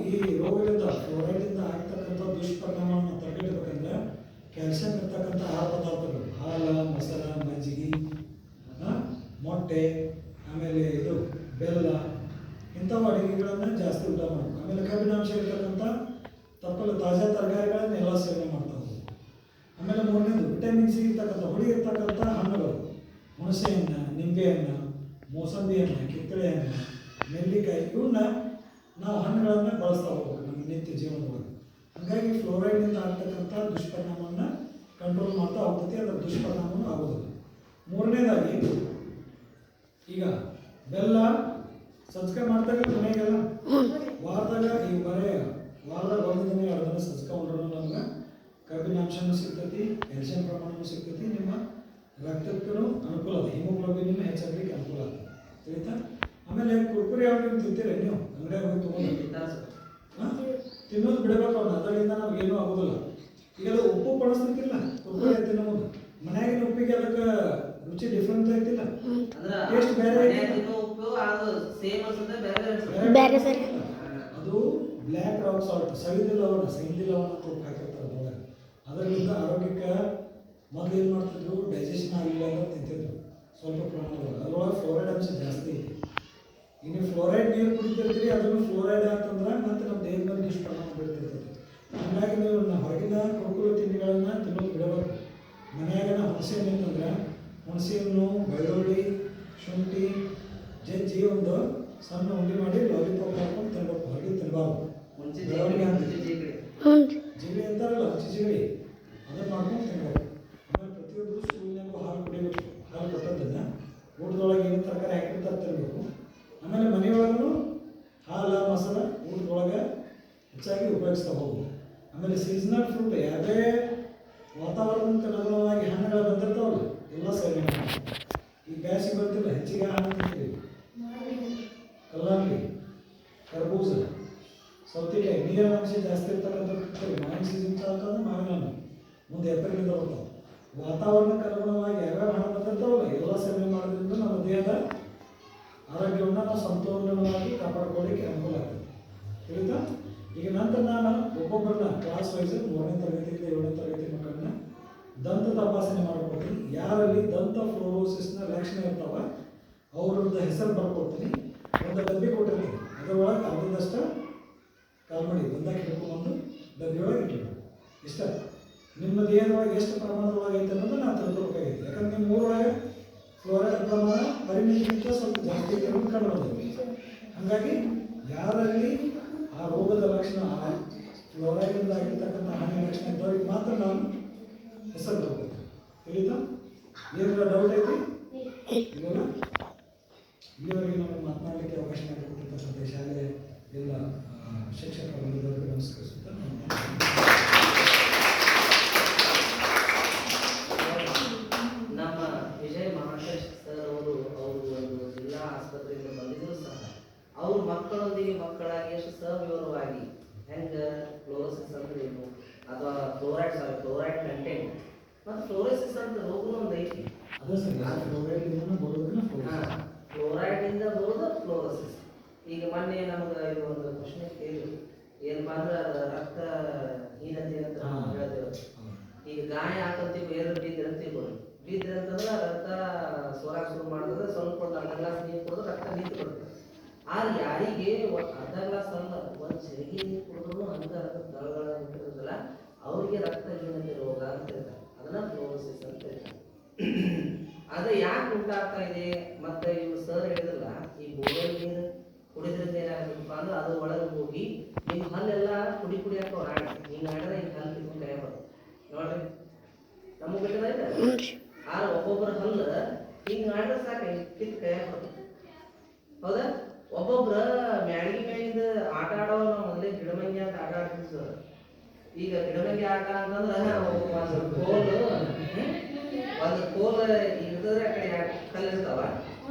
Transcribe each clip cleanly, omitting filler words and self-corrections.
ಈ ರೋಗದಿಂದ ಫ್ಲೋರೈಡಿಂದ ಆಗ್ತಕ್ಕಂಥ ದುಷ್ಪರಿಣಾಮವನ್ನು ತಡೆಗಟ್ಟಬೇಕಂದ್ರೆ ಕ್ಯಾಲ್ಸಿಯಂ ಇರ್ತಕ್ಕಂಥ ಆಹಾರ ಪದಾರ್ಥಗಳು ಹಾಲು, ಮೊಸರು, ಮಜ್ಜಿಗೆ, ಮೊಟ್ಟೆ, ಆಮೇಲೆ ಇದು ಬೆಲ್ಲ, ಇಂಥವು ಅಡುಗೆಗಳನ್ನು ಜಾಸ್ತಿ ಊಟ ಮಾಡಬೇಕು. ಆಮೇಲೆ ಕಬ್ಬಿನಾಂಶ ಇರ್ತಕ್ಕಂಥ ತಪ್ಪಲು ತಾಜಾ ತರಕಾರಿಗಳನ್ನೆಲ್ಲ ಸೇವನೆ ಮಾಡ್ತಾ ಹೋಗ್ಬೇಕು. ಆಮೇಲೆ ಮೂರನೇದು ವಿಟಮಿನ್ ಸಿ ಇರ್ತಕ್ಕಂಥ ಹುಳಿ ಇರ್ತಕ್ಕಂಥ ಹಣ್ಣುಗಳು, ಹುಣಸೆಹಣ್ಣು, ನಿಂಬೆಹಣ್ಣು, ಮೋಸಂಬಿ ಹಣ್ಣು, ಕಿತ್ತಳೆ ಹಣ್ಣು, ನೆಲ್ಲಿಕಾಯಿ, ಇವನ್ನ ನಾವು ಹಣ್ಣುಗಳನ್ನು ಬಳಸ್ತಾ ಹೋಗ್ಬೇಕು ನಮ್ಮ ನಿತ್ಯ ಜೀವನದೊಳಗೆ. ಹಾಗಾಗಿ ಫ್ಲೋರೈಡ್ನಿಂದ ಆಗ್ತಕ್ಕಂಥ ದುಷ್ಪರಿಣಾಮವನ್ನು ಕಂಟ್ರೋಲ್ ಮಾಡ್ತಾ ಹೋಗ್ತೈತಿ, ಅದರ ದುಷ್ಪರಿಣಾಮನೂ ಆಗೋದಿಲ್ಲ. ಮೂರನೇದಾಗಿ ಈಗ ಬೆಲ್ಲ ಸಂಸ್ಕಾರ ಮಾಡ್ದಾಗ ಮನೆಗೆಲ್ಲ ವಾರದಾಗ ಈ ವಾರದಾಗ ಒಂದು ದಿನ 2 ದಿನ ಸಂಸ್ಕೊಂಡ್ರೂ ನಮ್ಗೆ ಕಬ್ಬಿನಾಂಶನೂ ಸಿಗ್ತೈತಿ, ಕ್ಯಾಲ್ಸಿಯಂ ಪ್ರಮಾಣವೂ ಸಿಗ್ತೈತಿ, ನಿಮ್ಮ ರಕ್ತಕ್ಕೂ ಅನುಕೂಲ ಅದ, ಹಿಮೋಗ್ಲೋಬಿನ್ ಹೆಚ್ಚಾಗಲಿಕ್ಕೆ ಅನುಕೂಲ ಅದ, ತಿಳಿತಾ? ಆಮೇಲೆ ಕುರ್ಕುರಿ ಯಾವ ನೀವು ತಿಂತೀರ, ನೀವು ಅಂಗಡಿಯಾಗ ಹೋಗಿ ತೊಗೊಂಡು ತಿನ್ನೋದು ಬಿಡಬೇಕು, ಅವ್ನು ಅದರಿಂದ ನಮಗೇನೂ ಆಗೋದಿಲ್ಲ. ಈಗ ಅದು ಉಪ್ಪು ಪಡಿಸ್ತಿಲ್ಲ ಕುರ್ಕುರಿ ತಿನ್ನೋದು, ಮನ್ಯಾಗಿನ ಉಪ್ಪಿಗೆ ಅದಕ್ಕೆ ರುಚಿ ಡಿಫ್ರೆಂಟ್ ಐತಿಲ್ಲ, ಟೇಸ್ಟ್ ಬೇರೆ. ಅದು ಬ್ಲ್ಯಾಕ್ ರಾಕ್ ಸಾಲ್ಟ್, ಸೈಂದಿ ಲವಣ ಅಂತ ಉಪ್ಪು ಹಾಕಿರ್ತಾರೆ ಅದರೊಳಗೆ. ಅದರಿಂದ ಆರೋಗ್ಯಕ್ಕೆ ಮೊದಲು ಏನು ಮಾಡ್ತಿದ್ರು, ಡೈಜೆಷನ್ ಆಗಲಿಲ್ಲ ಅಂತ ತಿಂತಿದ್ರು ಸ್ವಲ್ಪ ಪ್ರಮಾಣದೊಳಗೆ. ಅದರೊಳಗೆ ಫ್ಲೋರೈಡ್ ಅಂಶ ಜಾಸ್ತಿ ಐತಿ. ಇನ್ನು ಫ್ಲೋರೈಡ್ ನೀರು ಕುಡಿತಿರ್ತೀರಿ, ಅದನ್ನು ಫ್ಲೋರೈಡ್ ಅಂತಂದ್ರೆ ಮತ್ತು ನಮ್ಮ ದೇಹದ ಮೇಲೆ ದುಷ್ಪರಿಣಾಮ ಬೀಳ್ತಿರ್ತೈತಿ. ಹಾಗಾಗಿ ನೀವು ಹೊರಗಿನ ಕುರುಕುಲು ತಿಂಡಿಗಳನ್ನು ತಿನ್ನೋದು ಬಿಡಬೇಕು. ಮನೆಯಾಗ ಹುಣಸೆ ಹಣ್ಣು ಅಂತಂದ್ರೆ ಹುಣಸೆ ಹಣ್ಣು, ಬೆಳ್ಳುಳ್ಳಿ, ಶುಂಠಿ ಜಜ್ಜಿ ಒಂದು ಸಣ್ಣ ಉಂಡೆ ಮಾಡಿ ಲಾಲಿಪಾಪ್ ಹಾಕೊಂಡು ತಿನ್ಬೇಕು, ಹೊರಗೆ ತಿನ್ನಬಾರ್ದು. ಜಿಗಳಿ ಅಂತಾರಲ್ಲ, ಹುಚ್ಚಿ ಜಿಗಳಿ, ಅದನ್ನು ಮಾಡ್ಕೊಂಡು ತಿನ್ಬೇಕು. ಆಮೇಲೆ ಪ್ರತಿಯೊಬ್ಬರು ಸ್ಕೂಲ್ನಾಗೂ ಹಾಲು ಕುಡಿಬೇಕು. ಹಾಲು ಕೊಟ್ಟದ್ದನ್ನು ಊಟದೊಳಗೆ ಏನು ತರಕಾರಿ ಹಾಕಿರ್ತಾರೆ ತಿನ್ನಬೇಕು. ಆಮೇಲೆ ಮನೆಯೊಳಗೂ ಹಾಲು, ಮೊಸರು ಊಟದೊಳಗೆ ಹೆಚ್ಚಾಗಿ ಉಪಯೋಗಿಸ್ತಾ ಹೋಗ್ಬೋದು. ಆಮೇಲೆ ಸೀಸನಲ್ ಫ್ರೂಟ್, ಯಾವುದೇ ವಾತಾವರಣಕ್ಕೆ ಅನುಗುಣವಾಗಿ ಹಣ್ಣುಗಳು ಬಂದಿರ್ತಾವಲ್ಲ ಎಲ್ಲ ಸೇವನೆ ಮಾಡಿ. ಈ ಬ್ಯಾಸಿಗೆ ಬರ್ತಿಲ್ಲ, ಹೆಚ್ಚಿಗೆ ಹಣ್ಣು ತಿಂತೀವಿ, ಕಲ್ಲಂಗಡಿ, ಕರ್ಬೂಜ, ಸೌತೆಕಾಯಿ, ನೀರಿನ ಅಂಶ ಜಾಸ್ತಿ ಇರ್ತಕ್ಕಂಥ ಮಾವಿನ ಸೀಸನ್ ಅಂತಂದ್ರೆ ಮಾವಿನ ಹಣ್ಣು ಮುಂದೆ ಏಪ್ರಿಲಿಂದ ಬರ್ತಾವೆ. ವಾತಾವರಣಕ್ಕೆ ಅನುಗುಣವಾಗಿ ಯಾವ್ಯಾವ ಹಣ್ಣು ಬಂದಿರ್ತಾವಲ್ಲ ಎಲ್ಲ ಸೇವನೆ ಮಾಡೋದ್ರಿಂದ ನಮ್ಮ ದೇಹದ ಆರೋಗ್ಯವನ್ನು ನಾವು ಸಂತೋಲನವಾಗಿ ಕಾಪಾಡ್ಕೊಳ್ಳಿಕ್ಕೆ ಅನುಕೂಲ ಆಗ್ತದೆ, ತಿಳಿತಾ? ಈಗ ನಂತರ ನಾನು ಒಬ್ಬೊಬ್ಬರನ್ನ ಕ್ಲಾಸ್ ವೈಸ್ 3ನೇ ತರಗತಿಯಿಂದ 7ನೇ ತರಗತಿ ಮಕ್ಕಳನ್ನ ದಂತ ತಪಾಸಣೆ ಮಾಡ್ಕೊಡ್ತೀನಿ. ಯಾರಲ್ಲಿ ದಂತ ಫ್ಲೋರೋಸಿಸ್ನ ಲಕ್ಷಣ ಇರ್ತಾವ ಅವ್ರದ್ದು ಹೆಸರು ಬರ್ಕೊಡ್ತೀನಿ, ಒಂದು ಡಬ್ಬಿ ಕೊಟ್ಟಿರ್ತೀನಿ. ಅದರೊಳಗೆ ಅರ್ಧದಷ್ಟು ಕಾಲ್ಮಡಿ ಬಂದಾಗ ಹಿಡ್ಕೊಂಡ್ಬಂದು ಡಬ್ಬಿಯೊಳಗೆ ಇಟ್ಟಿರ್ಬೇಕು. ಇಷ್ಟ ನಿಮ್ಮ ದೇಹದೊಳಗೆ ಎಷ್ಟು ಪ್ರಮಾಣದೊಳಗೆ ಐತೆ ಅನ್ನೋದು ನಾವು ತಿಳ್ಕೊಬೇಕಾಗೈತೆ. ಯಾಕಂದ್ರೆ ನಿಮ್ಮ ಊರೊಳಗೆ ಫ್ಲೋರೈಡ್ ಪ್ರಮಾಣ ಪರಿಮಿತಿಗಿಂತ ಸ್ವಲ್ಪ ಜಾಸ್ತಿ ಇರೋದು ಕಂಡು ಬಂದಿದೆ. ಹಾಗಾಗಿ ಯಾರಲ್ಲಿ ಆ ರೋಗದ ಲಕ್ಷಣ, ಫ್ಲೋರೈಡಿಂದ ಆಗಿರ್ತಕ್ಕಂಥ ಹಾನಿ ಲಕ್ಷಣ ಇದ್ದವ್ರಿಗೆ ಮಾತ್ರ ನಾನು ಹೆಸರು ತಗೋಬೇಕು, ತಿಳಿತಾ? ಏನಾರ ಡೌಟ್ ಐತಿ? ಇವಾಗ ಇಲ್ಲಿವರೆಗೆ ನಮಗೆ ಮಾತನಾಡಲಿಕ್ಕೆ ಅವಕಾಶ ಮಾಡಿಕೊಟ್ಟಿರ್ತಕ್ಕಂಥ ಶಾಲೆಯ ಎಲ್ಲ ಶಿಕ್ಷಕ ವರ್ಗದವರಿಗೆ ನಮಸ್ಕರಿಸುತ್ತಾ ನಮ್ಮ ವಿಜಯ್ ಮಹಾಂತೇಶ್ ಸರ್ ಅವರು ಒಂದು ಜಿಲ್ಲಾ ಆಸ್ಪತ್ರೆಯಿಂದ ಬಂದಿದ್ರು ಸಹ ಅವ್ರ ಮಕ್ಕಳೊಂದಿಗೆ ಮಕ್ಕಳಾಗಿ ಎಷ್ಟು ಸವಿವರವಾಗಿ ಹೆಂಗೆ ಫ್ಲೋರೋಸಿಸ್ ಅಂದ್ರೆ ಏನು, ಅಥವಾ ಫ್ಲೋರೈಡ್ ಕಂಟೆಂಟ್ ಮತ್ತು ಫ್ಲೋರೋಸಿಸ್ ಅಂತ ರೋಗನೂ ಒಂದು ಐತಿ. ಫ್ಲೋರೈಡ್ನಿಂದ ಬರೋದು ಫ್ಲೋರೋಸಿಸ್. ಈಗ ಮೊನ್ನೆ ನಮ್ಗೆ ಇದು ಒಂದು ಪ್ರಶ್ನೆ ಕೇಳಿ ಏನಪ್ಪಾ ಅಂದ್ರೆ ಅದು ರಕ್ತ ಹೀನತೆ ಅಂತ ಹೇಳ್ತೇವೆ. ಈಗ ಗಾಯ ಹಾಕಂತೀವಿ, ಏರು ಬಿದ್ದರೆ ಅಂತಂದ್ರೆ ರಕ್ತ ಸೋರಾಕ್ ಶುರು ಮಾಡಿದ್ರೆ ಸ್ವಲ್ಪ ಒಂದು ಅರ್ಧ ಗ್ಲಾಸ್ ನೀರು ಕುಡಿದ್ರೆ ರಕ್ತ ನಿಂತು ಬರುತ್ತೆ. ಆದ್ರೆ ಯಾರಿಗೆ ಅರ್ಧ ಗ್ಲಾಸ್ ಅಲ್ಲ, ಒಂದು ಸೆರಿಗೆ ನೀರು ಕುಡಿದ್ರು ಅಂತ ರಕ್ತ ತಳಗಳ ನಿಂತಿರುತ್ತಲ್ಲ ಅವರಿಗೆ ರಕ್ತಹೀನತೆ ರೋಗ ಅಂತ ಹೇಳ್ತಾರೆ. ಅದನ್ನ ಫ್ಲೋರೋಸಿಸ್ ಅಂತ ಹೇಳ್ತಾರೆ. ಅದು ಯಾಕೆ ಉಂಟಾಗ್ತಾ ಇದೆ? ಮತ್ತೆ ಇವ್ರು ಸರ್ ಹೇಳಿದ್ರಲ್ಲ, ಈ ಬೋರ್ವೆಲ್ ನೀರು ಕುಡಿದ್ರಿಂದ ಏನಾಗಬೇಕಪ್ಪ ಅಂದ್ರೆ ಅದು ಒಳಗೆ ಹೋಗಿ ನಿಮ್ಮ ಹಲ್ಲೆಲ್ಲ ಪುಡಿ ಹಾಕೋ ಆಡಿ ಹಿಂಗೆ ಆಡಿದ್ರೆ ಹಿಂಗೆ ಹಲ್ಲು ಕಿತ್ಕೊಂಡು ಕೈ ಬರ್ತದೆ ನೋಡ್ರಿ. ನಮಗೆ ಬಿಟ್ಟದ ಆದ್ರೆ ಒಬ್ಬೊಬ್ಬರ ಹಲ್ಲು ಹಿಂಗೆ ಆಡಿದ್ರೆ ಸಾಕು ಕಿತ್ತು ಕೈ ಬರ್ತದೆ, ಹೌದಾ? ಒಬ್ಬೊಬ್ರ ಮ್ಯಾಡಿಗೆ ಮ್ಯಾಗಿಂದ ಆಟ ಆಡೋ ನಾವು ಮೊದಲೇ ಗಿಡಮಂಗಿ ಅಂತ ಆಟ ಆಡ್ತೀವಿ ಸರ್. ಈಗ ಗಿಡಮಂಗಿ ಆಟ ಅಂತಂದ್ರೆ ಒಂದು ಕೋಲ್ ಇರ್ತದ್ರೆ ಆ ಕಡೆ ಕಲ್ಲು ಇರ್ತಾವ.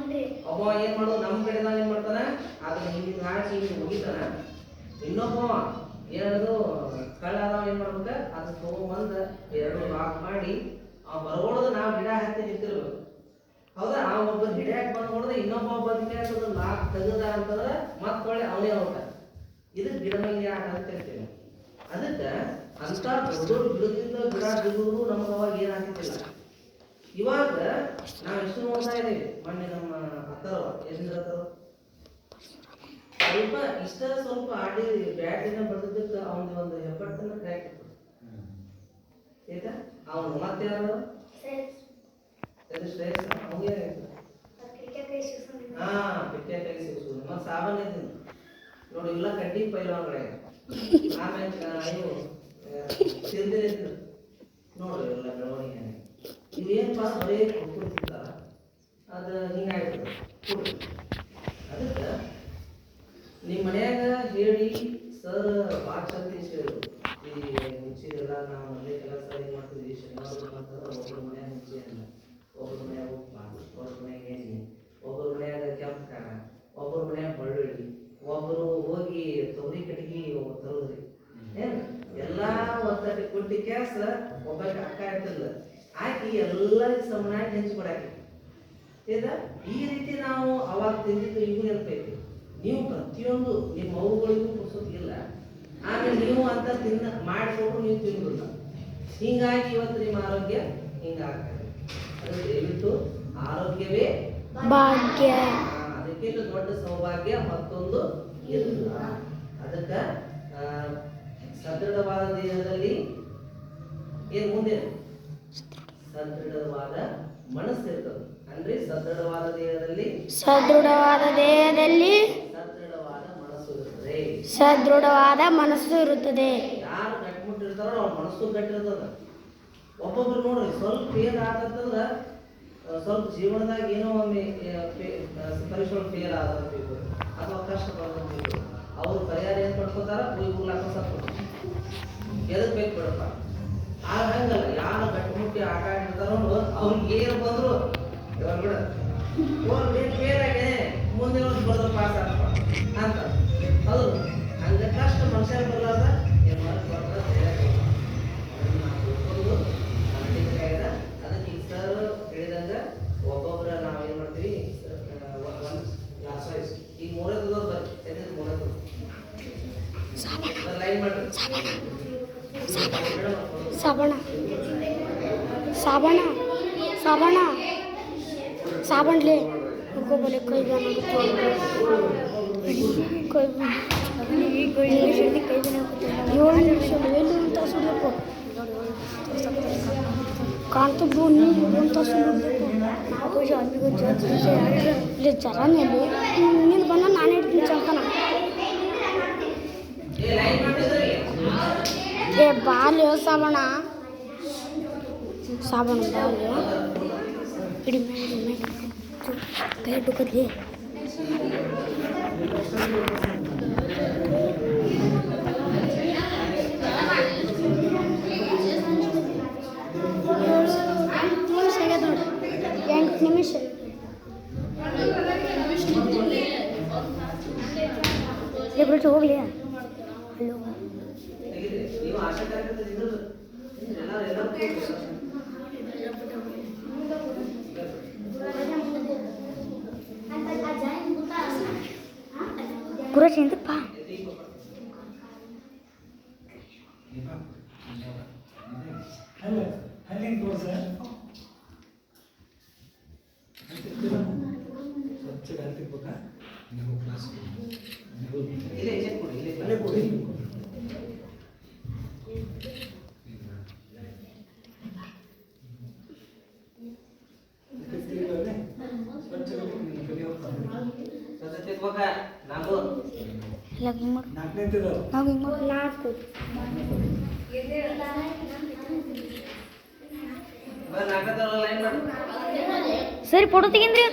ಒಬ್ಬ ಏನ್ ಮಾಡೋದು, ನಮ್ಮ ಕಡೆದಾಗ ಏನ್ ಮಾಡ್ತಾನ, ಅದನ್ನ ಹಿಂಗೆ ಹಾಕಿ ಹಿಂಗೆ ಮುಗಿತಾನ. ಇನ್ನೊಬ್ಬ ಏನದು ಕಳ್ಳ ಅದಾವ ಏನ್ ಮಾಡ್ಬೇಕ, ಅದನ್ನ ತಗೊಂಬಂದ 2 ಭಾಗ ಮಾಡಿ ಆ ಬರಗೋಡದ ನಾವು ಗಿಡ ಹತ್ತಿ ನಿಂತಿರ್ಬೇಕು, ಹೌದಾ? ಆ ಒಬ್ಬ ಗಿಡ ಹಾಕಿ ಬಂದ್ ನೋಡಿದ್ರೆ ಇನ್ನೊಬ್ಬ ಬಂದ ಲಾಕ್ ತೆಗದ ಅಂತಂದ್ರೆ ಮತ್ತೊಳ್ಳೆ ಅವನೇ ಹೋಗ್ತಾನೆ. ಇದು ಗಿಡಮಂಗಿ ಆಟ ಅಂತ ಹೇಳ್ತೇವೆ. ಅದಕ್ಕೆ ಅಂತ ದೊಡ್ಡ ಗಿಡದಿಂದ ಗಿಡ ಗಿಡಗಳು ನಮ್ಗೆ ಅವಾಗ ಏನಾಗ್ತಿಲ್ಲ. ಇವಾಗ ನಾವು ಎಷ್ಟು ನೋಡ್ತಾ ಇದ್ದೇವೆ. ಮೊನ್ನೆ ನಮ್ಮ ಅಕ್ಕರವ ಎಷ್ಟಿರತ್ತವ ಸ್ವಲ್ಪ ಇಷ್ಟ ಸ್ವಲ್ಪ ಆಡಿ ಬ್ಯಾಟಿನ ಬಡದಕ್ಕೆ ಅವನ ಒಂದು ಹೆಬ್ಬಟ್ಟನ್ನ ಕ್ರ್ಯಾಕ್ ಆಯ್ತಾ. ಅವನು ಮತ್ತೆ ಯಾರು ಶ್ರೇಯಸ್ ಅವ್ಗೆ ಹಾ ಕ್ರಿಕೆಟ್ ಸಿಗಿಸೋದು ಮತ್ತೆ ಸಾಬನ್ ಇದ್ದೀನಿ ನೋಡಿ ಇಲ್ಲ ಕಡ್ಡಿ ಪೈಲವಾನ್ಗಳೇ. ಆಮೇಲೆ ಇವು ತಿಂದಿದ್ದು ನೋಡ್ರಿ ಎಲ್ಲ ಬೆಳವಣಿಗೆ ಇವೇನಪ್ಪ ಬರೀ ಕೊಡ್ತಿರ್ತಾರ ಅದು ಹಿಂಗಾಗ್ತದೆ. ಅದಕ್ಕೆ ನಿಮ್ಮ ಮನ್ಯಾಗ ಹೇಳಿ ಸರ್ ಭಾಳ ಚಂದ ಹೇಳಿದ್ರು. ಈ ಮುಂಚೆಲ್ಲ ನಾವು ಮನೆ ಕೆಲಸ ಏನು ಮಾಡ್ತಿದ್ವಿ ಶನಿವಾರ ಅಂತಂದ್ರೆ ಒಬ್ಬರ ಮನ್ಯಾಗ ಮುಂಚೆ ಅಲ್ಲ, ಒಬ್ಬರ ಮನ್ಯಾಗ ಉಪ್ಪ, ಒಬ್ಬರ ಮನ್ಯಾಗ ಎಣ್ಣೆ, ಒಬ್ಬರ ಮನ್ಯಾಗ ಕೆಂಪು ಖಾರ, ಒಬ್ಬರ ಮನ್ಯಾಗ ಬೆಳ್ಳುಳ್ಳಿ, ಒಬ್ಬರು ಹೋಗಿ ತೊಗರಿ ಕಟ್ಟಿಗೆ ತರೋದ್ರಿ ಏನು ಎಲ್ಲ ಒತ್ತಟ್ಟಿ ಕೊಟ್ಟಿ ಕೆಲಸ ಒಬ್ಬ ಅಕ್ಕ ಇರ್ತಿಲ್ಲ ಆಕಿ ಎಲ್ಲರಿಗೂ ಸಮನಾಗಿ ಹಂಚ್ಕೊಡಾಕಿ. ಈ ರೀತಿ ನಾವು ಅವಾಗ ತಿಂದಿದ್ದು ಈಗೂ ನೆನಪೈತಿ. ನೀವು ಪ್ರತಿಯೊಂದು ನಿಮ್ಮ ಅವುಗಳಿಗೂ ಪುಸ್ತಕಿಲ್ಲ, ಆಮೇಲೆ ನೀವು ಅಂತ ತಿನ್ನ ಮಾಡಿಕೊಟ್ರು ನೀವು ತಿನ್ನೋದಿಲ್ಲ. ಹಿಂಗಾಗಿ ಇವತ್ತು ನಿಮ್ಮ ಆರೋಗ್ಯ ಹಿಂಗಾಗ್ತದೆ. ಅದು ದಯವಿಟ್ಟು ಆರೋಗ್ಯವೇ ಭಾಗ್ಯ, ಅದಕ್ಕಿಂತ ದೊಡ್ಡ ಸೌಭಾಗ್ಯ ಮತ್ತೊಂದು ಇಲ್ಲ. ಅದಕ್ಕೆ ಸದೃಢವಾದ ದೇಹದಲ್ಲಿ ಏನು ಮುಂದೆ ಸದೃಢವಾದ ಮನಸ್ಸು ಇರ್ತದೆ. ಅಂದ್ರೆ ಸದೃಢವಾದ ದೇಹದಲ್ಲಿ ಸದೃಢವಾದ ಮನಸ್ಸು ಇರುತ್ತದೆ. ಯಾರು ಗಟ್ಟಿಮುಟ್ಟಿರ್ತಾರೋ ಅವ್ರ ಮನಸ್ಸು ಗಟ್ಟಿರ್ತದ. ಒಬ್ಬೊಬ್ರು ನೋಡ್ರಿ ಸ್ವಲ್ಪ ಫೇಲ್ ಆಗತ್ತಂದ್ರ ಸ್ವಲ್ಪ ಜೀವನದಾಗ ಏನೋ ಒಮ್ಮೆ ಪರೀಕ್ಷೆ ಫೇಲ್ ಆಗಬೇಕು ಅಥವಾ ಕಷ್ಟ ಬರಬೇಕು, ಅವ್ರು ಪರಿಹಾರ ಏನ್ ಮಾಡ್ಕೋತಾರ ಹೋಗಿ ಹುಡ್ಲಾಕ ಸತ್ತು ಎದಕ್ ಬೇಕು ಬಿಡಪ್ಪ. ಆಗ ಹಂಗಲ್ಲ, ಯಾರು ಗಟ್ಟಿಮುಟ್ಟಿ ಆಟ ಆಡಿರ್ತಾರೋ ಅವ್ರಿಗೆ ಏನು ಬಂದ್ರು ಇವಾಗ ಬಿಡ ಫೇಲ್ ಆಗಿದೆ ಮುಂದೆ ಒಂದು ಬರ್ದ ಪಾಸ್ ಆಗಪ್ಪ ಅಂತ. ಹೌದು, ಹಂಗ ಕಷ್ಟ ಮನುಷ್ಯ ಬರಲಾರ್ದ ಏನು ಮಾಡ್ಕೊಂಡು ಅದಕ್ಕೆ ಈ ಸರ್ ಹೇಳಿದಂಗ ಒಬ್ಬೊಬ್ರ ನಾವೇನ್ ಮಾಡ್ತೀವಿ ಈಗ ಮೂರದ್ದು ಬರ್ರಿ ಮೂರದ್ದು ಲೈನ್ ಮಾಡ್ರಿ ಸಾಬಣ ಸಾಬಣ ಸಾಬಣ ಸಾಬಣ್ಲೆ ಗೋಬಲೆ ಕೈ ಕಾಣ್ತು ಅಂತ ಜರಾನೇ ನೀನು ಬಂದ ನಾನು ಹೇಳ್ತೀನಿ ಚಲ್ತಾನ ಏ ಬಾಲ್ಯ ಸಾಬಣ ಸಾಬಣ ಬಾಲ್ಯ ಇಡಿ ಮೇಲೆ ಕೈ ಡುಕದ್ಲಿ ನಿಮಿಷ ಹೋಗ್ಲಿ ಹಲೋ ಗುರು ಚೆಂದಪ್ಪ ಅಲ್ಲಿ ತೋರ್ಸ ಸ್ವಚ್ಛ ಹಾಕ್ತಿರ್ಬೇಕಾ ನೀವು ಕ್ಲಾಸ್ ಅಲ್ಲೇ ಕೊಡಿ ಸರಿ ಫೋಟೋ ತೆಗೀನ್ರಿ.